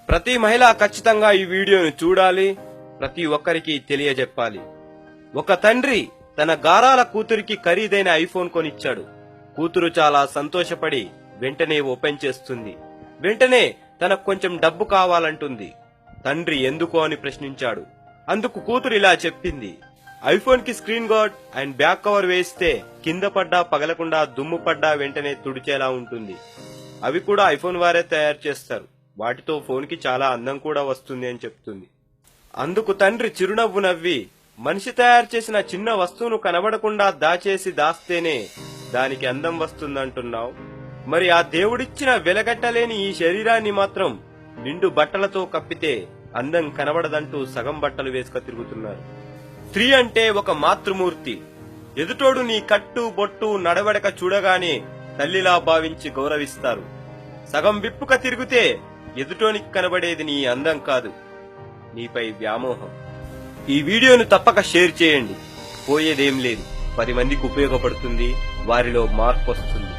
ప్రతి మహిళ ఖచ్చితంగా ఈ వీడియోను చూడాలి, ప్రతి ఒక్కరికి తెలియజెప్పాలి. ఒక తండ్రి తన గారాల కూతురికి ఖరీదైన ఐఫోన్ కొనిచ్చాడు. కూతురు చాలా సంతోషపడి వెంటనే ఓపెన్ చేస్తుంది. వెంటనే తనకు కొంచెం డబ్బు కావాలంటుంది. తండ్రి ఎందుకు అని ప్రశ్నించాడు. అందుకు కూతురు ఇలా చెప్పింది, ఐఫోన్ కి screen guard and back cover వేస్తే కింద పడ్డా పగలకుండా దుమ్ము పడ్డా వెంటనే తుడిచేలా ఉంటుంది. అవి కూడా ఐఫోన్ వారే తయారు చేస్తారు. వాటితో ఫోన్ కి చాలా అందం కూడా వస్తుంది అని చెప్తుంది. అందుకు తండ్రి చిరునవ్వు నవ్వి, మనిషి తయారు చేసిన చిన్న వస్తువును కనబడకుండా దాచేసి దానికి అందం వస్తుందంటున్నావు. మరి ఆ దేవుడిచ్చిన వెలగట్టలేని ఈ శరీరాన్ని మాత్రం నిండు బట్టలతో కప్పితే అందం కనబడదంటూ సగం బట్టలు వేసుక తిరుగుతున్నారు. స్త్రీ అంటే ఒక మాతృమూర్తి. ఎదుటోడు నీ కట్టు బొట్టు నడవడక చూడగానే తల్లిలా భావించి గౌరవిస్తారు. సగం విప్పుక తిరిగితే ఎదుటోనికి కనబడేది నీ అందం కాదు, నీపై వ్యామోహం. ఈ వీడియోను తప్పక షేర్ చేయండి. పోయేదేం లేదు, 10 మందికి ఉపయోగపడుతుంది, వారిలో మార్పు వస్తుంది.